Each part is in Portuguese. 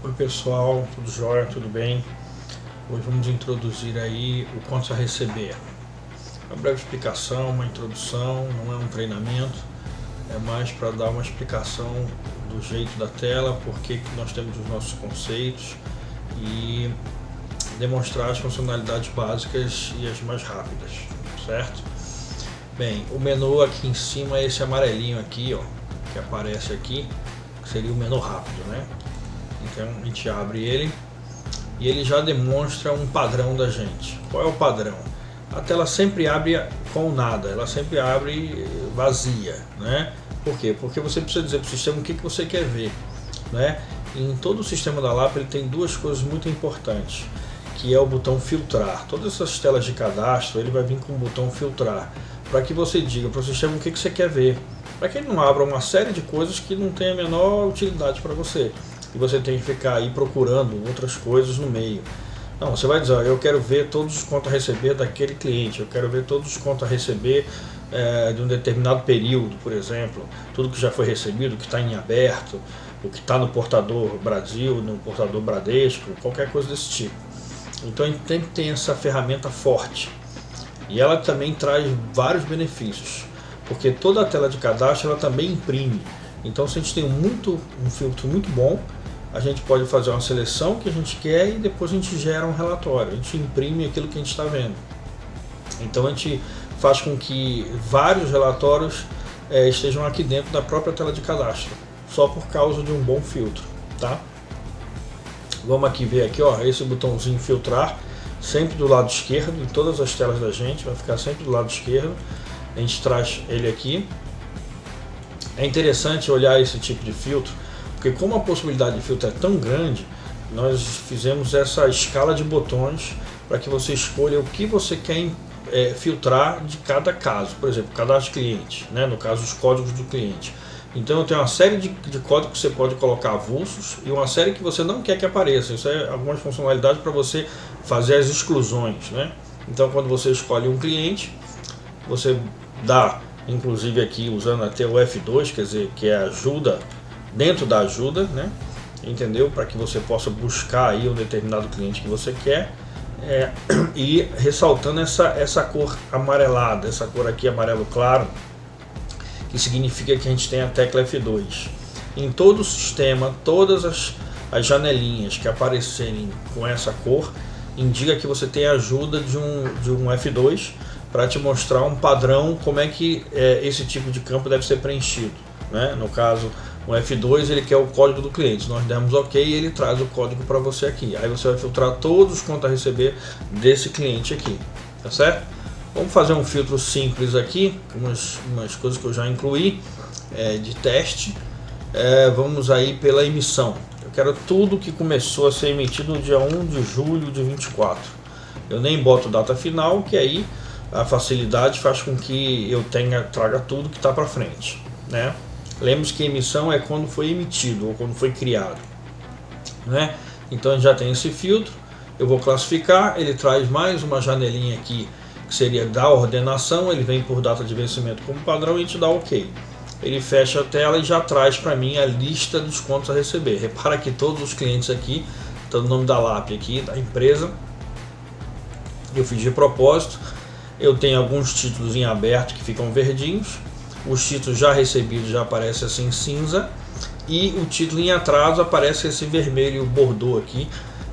Oi pessoal, tudo jóia, tudo bem? Hoje vamos introduzir aí o contas a receber. Uma breve explicação, uma introdução, não é um treinamento, é mais para dar uma explicação do jeito da tela, por que nós temos os nossos conceitos e demonstrar as funcionalidades básicas e as mais rápidas, certo? Bem, o menu aqui em cima é esse amarelinho aqui, ó, que aparece aqui, que seria o menu rápido, né? Então a gente abre ele e ele já demonstra um padrão da gente. Qual é o padrão? A tela sempre abre com nada, ela sempre abre vazia, né? Por quê? Porque você precisa dizer para o sistema o que você quer ver, né? E em todo o sistema da LAP ele tem duas coisas muito importantes, que é o botão filtrar. Todas essas telas de cadastro ele vai vir com o botão filtrar, para que você diga para o sistema o que você quer ver, para que ele não abra uma série de coisas que não tem a menor utilidade para você. E você tem que ficar aí procurando outras coisas no meio. Não, você vai dizer, ó, eu quero ver todos os contas a receber daquele cliente, eu quero ver todos os contas a receber de um determinado período, por exemplo, tudo que já foi recebido, o que está em aberto, o que está no portador Brasil, no portador Bradesco, qualquer coisa desse tipo. Então a gente tem que ter essa ferramenta forte. E ela também traz vários benefícios, porque toda a tela de cadastro ela também imprime. Então se a gente tem um filtro muito bom, a gente pode fazer uma seleção que a gente quer e depois a gente gera um relatório, a gente imprime aquilo que a gente está vendo. Então a gente faz com que vários relatórios estejam aqui dentro da própria tela de cadastro, só por causa de um bom filtro, tá? Vamos aqui ver aqui, ó, esse botãozinho filtrar, sempre do lado esquerdo, em todas as telas da gente, vai ficar sempre do lado esquerdo. A gente traz ele aqui. É interessante olhar esse tipo de filtro, porque como a possibilidade de filtro é tão grande, nós fizemos essa escala de botões para que você escolha o que você quer filtrar de cada caso. Por exemplo, cadastro de cliente, né? No caso os códigos do cliente. Então eu tenho uma série de códigos que você pode colocar avulsos e uma série que você não quer que apareça. Isso é algumas funcionalidades para você fazer as exclusões, né? Então quando você escolhe um cliente, você dá, inclusive aqui usando até o F2, quer dizer, que é ajuda dentro da ajuda, né? Entendeu? Para que você possa buscar aí um determinado cliente que você quer, e ressaltando essa cor amarelada, essa cor aqui amarelo claro, que significa que a gente tem a tecla F2. Em todo o sistema, todas as janelinhas que aparecerem com essa cor, indica que você tem a ajuda de um F2 para te mostrar um padrão, como é que esse tipo de campo deve ser preenchido, né? No caso, o F2 ele quer o código do cliente, nós demos OK e ele traz o código para você aqui. Aí você vai filtrar todos os contas a receber desse cliente aqui, tá certo? Vamos fazer um filtro simples aqui, umas coisas que eu já incluí de teste. Vamos aí pela emissão. Eu quero tudo que começou a ser emitido no dia 1 de julho de 24. Eu nem boto data final, que aí a facilidade faz com que eu traga tudo que está para frente, né? Lembre-se que emissão é quando foi emitido ou quando foi criado, né? Então a gente já tem esse filtro. Eu vou classificar, ele traz mais uma janelinha aqui que seria da ordenação, ele vem por data de vencimento como padrão e a gente dá OK. Ele fecha a tela e já traz para mim a lista dos contos a receber. Repara que todos os clientes aqui, está o nome da LAP aqui, da empresa, eu fiz de propósito. Eu tenho alguns títulos em aberto que ficam verdinhos, os títulos já recebidos já aparece assim cinza, e o título em atraso aparece esse vermelho bordô aqui,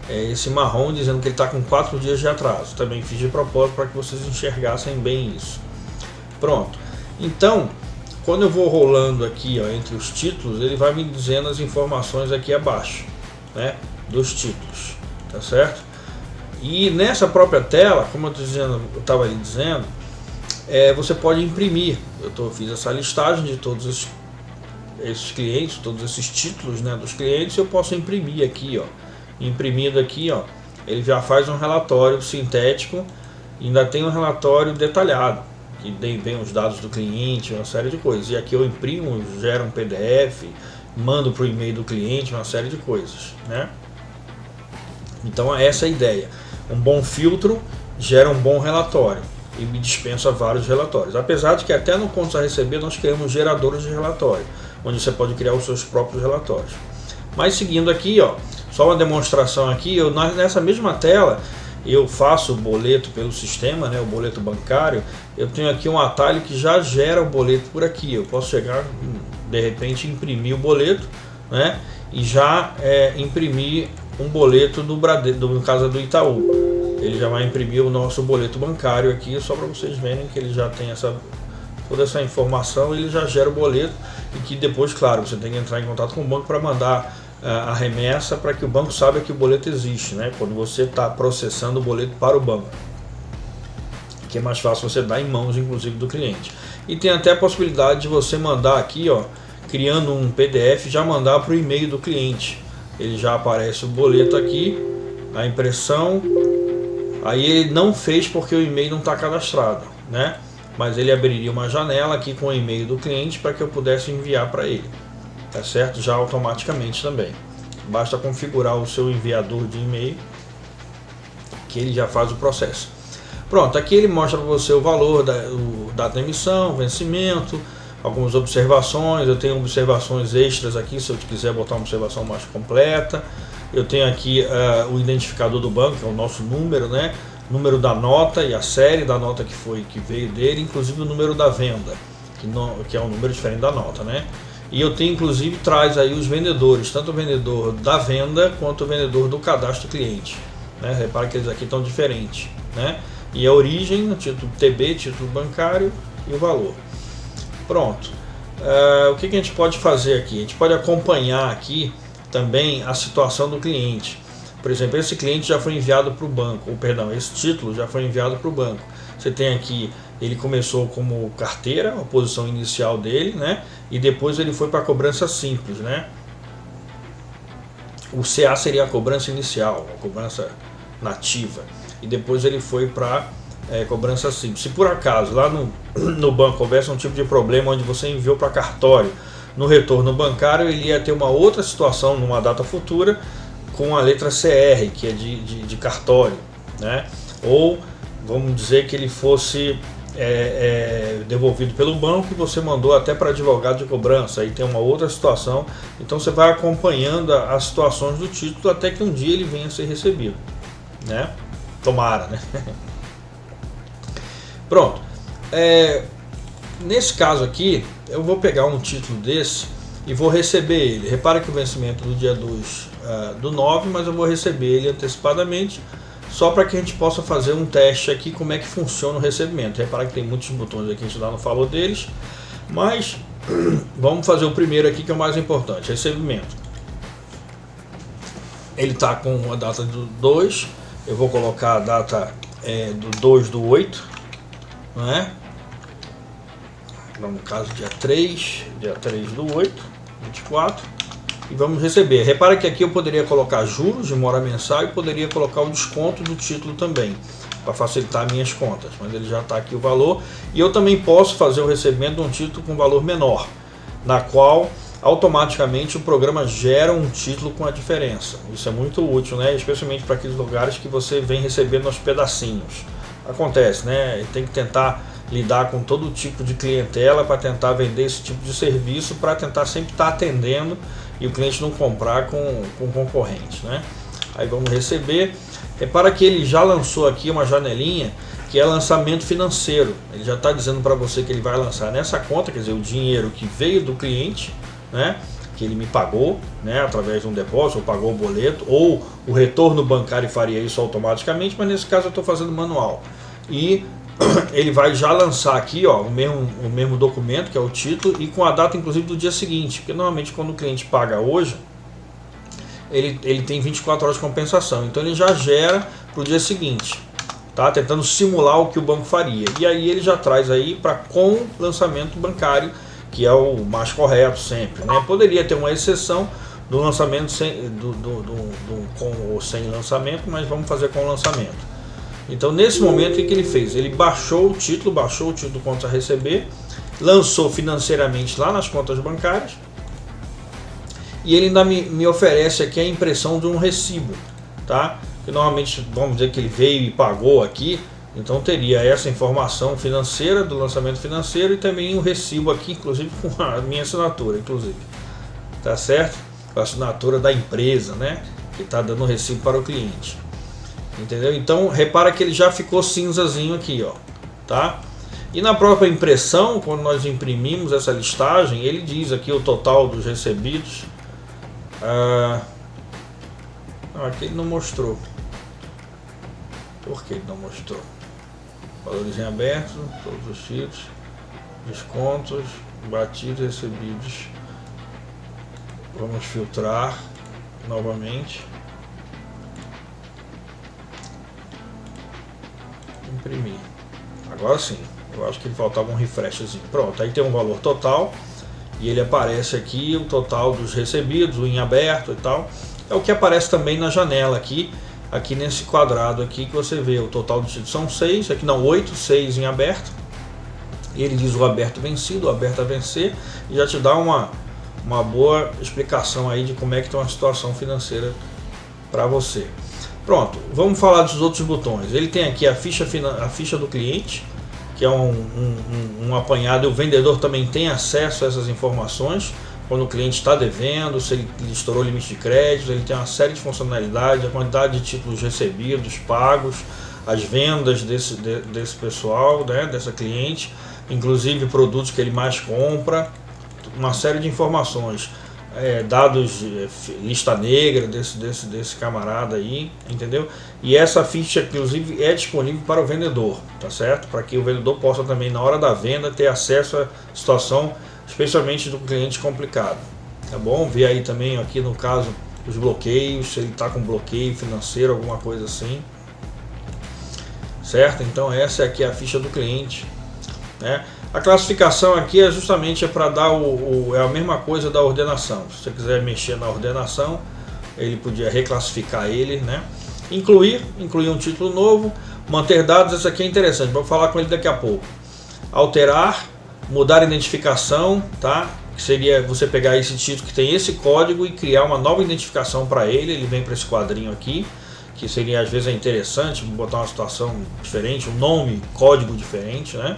esse marrom, dizendo que ele está com 4 dias de atraso. Também fiz de propósito para que vocês enxergassem bem isso. Pronto. Então, quando eu vou rolando aqui, ó, entre os títulos, ele vai me dizendo as informações aqui abaixo, né, dos títulos, tá certo? E nessa própria tela, como eu estava ali dizendo, você pode imprimir. Eu fiz essa listagem de todos esses clientes, todos esses títulos, né, dos clientes. Eu posso imprimir aqui, ó. Imprimindo aqui, ó, ele já faz um relatório sintético, ainda tem um relatório detalhado, que vem os dados do cliente, uma série de coisas. E aqui eu imprimo, gero um PDF, mando para o e-mail do cliente, uma série de coisas, né? Então essa é a ideia. Um bom filtro gera um bom relatório e me dispensa vários relatórios. Apesar de que até no contas a receber nós criamos geradores de relatório, onde você pode criar os seus próprios relatórios. Mas seguindo aqui, ó, Só uma demonstração aqui, nessa mesma tela eu faço o boleto pelo sistema, né, o boleto bancário. Eu tenho aqui um atalho que já gera o boleto por aqui. Eu posso chegar, de repente, imprimir o boleto, né, e já imprimir um boleto no caso do Itaú. Ele já vai imprimir o nosso boleto bancário aqui, só para vocês verem que ele já tem toda essa informação. Ele já gera o boleto, e que depois, claro, você tem que entrar em contato com o banco para mandar a remessa, para que o banco saiba que o boleto existe, né? Quando você está processando o boleto para o banco, que é mais fácil você dar em mãos, inclusive, do cliente. E tem até a possibilidade de você mandar aqui, ó, criando um PDF, já mandar para o e-mail do cliente. Ele já aparece o boleto aqui, a impressão. Aí ele não fez porque o e-mail não está cadastrado, né? Mas ele abriria uma janela aqui com o e-mail do cliente para que eu pudesse enviar para ele. Tá certo? Já automaticamente também. Basta configurar o seu enviador de e-mail, que ele já faz o processo. Pronto, aqui ele mostra para você o valor, data de emissão, vencimento, algumas observações. Eu tenho observações extras aqui, se eu quiser botar uma observação mais completa. Eu tenho aqui o identificador do banco, que é o nosso número, né? Número da nota e a série da nota que veio dele, inclusive o número da venda, que é um número diferente da nota, né? E eu tenho, inclusive, traz aí os vendedores, tanto o vendedor da venda quanto o vendedor do cadastro cliente, né? Repara que eles aqui estão diferentes, né? E a origem, o título TB, título bancário, e o valor. Pronto. O que a gente pode fazer aqui? A gente pode acompanhar aqui também a situação do cliente. Por exemplo, esse cliente já foi enviado para o banco, ou perdão, esse título já foi enviado para o banco. Você tem aqui, ele começou como carteira, a posição inicial dele, né? E depois ele foi para a cobrança simples, né? O CA seria a cobrança inicial, a cobrança nativa. E depois ele foi para cobrança simples. Se por acaso lá no banco houvesse um tipo de problema onde você enviou para cartório, no retorno bancário ele ia ter uma outra situação numa data futura, com a letra CR, que é de cartório, né? Ou vamos dizer que ele fosse devolvido pelo banco e você mandou até para advogado de cobrança, aí tem uma outra situação. Então você vai acompanhando as situações do título até que um dia ele venha a ser recebido, né? Tomara, né? Pronto. Nesse caso aqui, eu vou pegar um título desse e vou receber ele. Repara que o vencimento do dia 2 do 9, mas eu vou receber ele antecipadamente, só para que a gente possa fazer um teste aqui como é que funciona o recebimento. Repara que tem muitos botões aqui, a gente ainda não falou deles, mas vamos fazer o primeiro aqui, que é o mais importante, recebimento. Ele está com a data do 2, eu vou colocar a data do 2 do 8, né? No caso dia 3 do 8, 24, e vamos receber. Repara que aqui eu poderia colocar juros de mora mensal e poderia colocar o desconto do título também, para facilitar minhas contas, mas ele já está aqui o valor. E eu também posso fazer o recebimento de um título com valor menor, na qual automaticamente o programa gera um título com a diferença. Isso é muito útil, né? Especialmente para aqueles lugares que você vem recebendo aos pedacinhos. Acontece, né? Tem que tentar lidar com todo tipo de clientela para tentar vender esse tipo de serviço, para tentar sempre estar atendendo e o cliente não comprar com concorrentes, né? Aí vamos receber. Repara que ele já lançou aqui uma janelinha que é lançamento financeiro. Ele já está dizendo para você que ele vai lançar nessa conta, quer dizer, o dinheiro que veio do cliente, né? Que ele me pagou, né? Através de um depósito, ou pagou o boleto, ou o retorno bancário faria isso automaticamente, mas nesse caso eu estou fazendo manual. E ele vai já lançar aqui, ó, o mesmo documento, que é o título, e com a data inclusive do dia seguinte, porque normalmente quando o cliente paga hoje, ele tem 24 horas de compensação, então ele já gera para o dia seguinte, tá? Tentando simular o que o banco faria, e aí ele já traz aí para com lançamento bancário, que é o mais correto sempre, né? Poderia ter uma exceção do lançamento com ou sem lançamento, mas vamos fazer com o lançamento. Então nesse momento o que ele fez? Ele baixou o título contas a receber, lançou financeiramente lá nas contas bancárias, e ele ainda me oferece aqui a impressão de um recibo, tá? Que normalmente vamos dizer que ele veio e pagou aqui, então teria essa informação financeira do lançamento financeiro e também um recibo aqui, inclusive com a minha assinatura, inclusive, tá certo? Com a assinatura da empresa, né? que está dando recibo para o cliente. Entendeu? Então repara que ele já ficou cinzazinho aqui, ó, tá? E na própria impressão, quando nós imprimimos essa listagem, ele diz aqui o total dos recebidos. Aqui ele não mostrou. Por que ele não mostrou? Valores em aberto, todos os títulos, descontos, batidos, recebidos. Vamos filtrar novamente. Imprimir. Agora sim, eu acho que ele faltava um refreshzinho. Pronto, aí tem um valor total e ele aparece aqui o total dos recebidos, o em aberto e tal. É o que aparece também na janela aqui nesse quadrado aqui, que você vê o total dos títulos são 6, aqui não, 8, 6 em aberto. E ele diz o aberto vencido, o aberto a vencer, e já te dá uma boa explicação aí de como é que está uma situação financeira para você. Pronto, vamos falar dos outros botões. Ele tem aqui a ficha do cliente, que é um apanhado, e o vendedor também tem acesso a essas informações. Quando o cliente está devendo, se ele estourou o limite de crédito, ele tem uma série de funcionalidades, a quantidade de títulos recebidos, pagos, as vendas desse pessoal, né, dessa cliente, inclusive produtos que ele mais compra, uma série de informações, dados, lista negra desse camarada aí, entendeu? E essa ficha, inclusive, é disponível para o vendedor, tá certo? Para que o vendedor possa também, na hora da venda, ter acesso à situação, especialmente do cliente complicado, tá bom? Ver aí também, aqui no caso, os bloqueios, se ele está com bloqueio financeiro, alguma coisa assim, certo? Então essa é aqui a ficha do cliente, né? A classificação aqui é justamente para dar é a mesma coisa da ordenação. Se você quiser mexer na ordenação, ele podia reclassificar ele, né? Incluir um título novo, manter dados, essa aqui é interessante, vou falar com ele daqui a pouco. Alterar, mudar a identificação, tá? Que seria você pegar esse título que tem esse código e criar uma nova identificação para ele. Ele vem para esse quadrinho aqui, que seria, às vezes é interessante botar uma situação diferente, um nome, código diferente, né?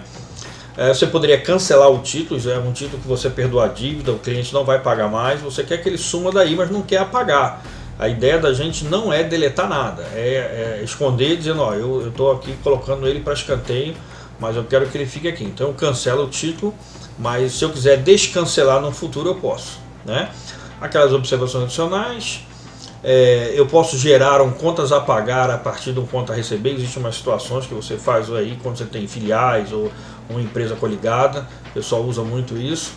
Você poderia cancelar o título, é um título que você perdoa a dívida, o cliente não vai pagar mais, você quer que ele suma daí, mas não quer apagar. A ideia da gente não é deletar nada, é esconder, dizendo, ó, eu estou aqui colocando ele para escanteio, mas eu quero que ele fique aqui. Então eu cancelo o título, mas se eu quiser descancelar no futuro eu posso, né? Aquelas observações adicionais, eu posso gerar contas a pagar a partir de um conta a receber. Existem umas situações que você faz aí quando você tem filiais ou uma empresa coligada, o pessoal usa muito isso.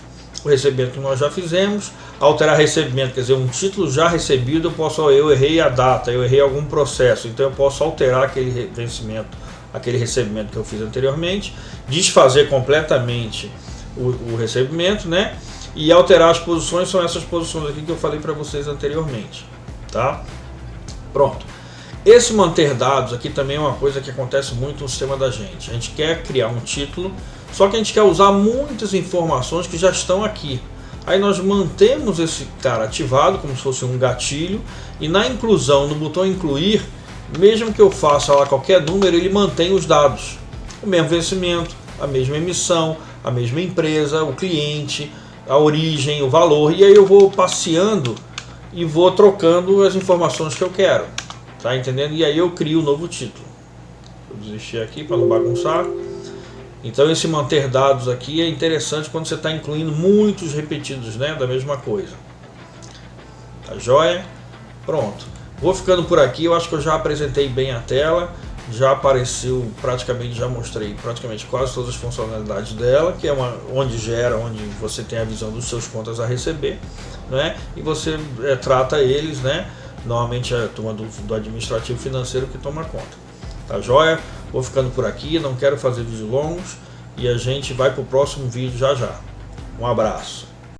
O recebimento que nós já fizemos. Alterar recebimento, quer dizer, um título já recebido, eu errei a data, eu errei algum processo, então eu posso alterar aquele vencimento, aquele recebimento que eu fiz anteriormente, desfazer completamente o recebimento, né? E alterar as posições, são essas posições aqui que eu falei para vocês anteriormente, tá? Pronto. Esse manter dados aqui também é uma coisa que acontece muito no sistema da gente. A gente quer criar um título, só que a gente quer usar muitas informações que já estão aqui. Aí nós mantemos esse cara ativado como se fosse um gatilho, e na inclusão, no botão incluir, mesmo que eu faça lá qualquer número, ele mantém os dados. O mesmo vencimento, a mesma emissão, a mesma empresa, o cliente, a origem, o valor, e aí eu vou passeando e vou trocando as informações que eu quero. Tá entendendo? E aí eu crio um novo título. Vou desistir aqui para não bagunçar. Então esse manter dados aqui é interessante quando você está incluindo muitos repetidos, né, da mesma coisa. Tá joia? Pronto. Vou ficando por aqui. Eu acho que eu já apresentei bem a tela. Já apareceu praticamente, já mostrei praticamente quase todas as funcionalidades dela, que é onde você tem a visão dos seus contas a receber, né? E você trata eles, né? Normalmente é a turma do administrativo financeiro que toma conta. Tá joia? Vou ficando por aqui, não quero fazer vídeos longos e a gente vai para o próximo vídeo já já. Um abraço.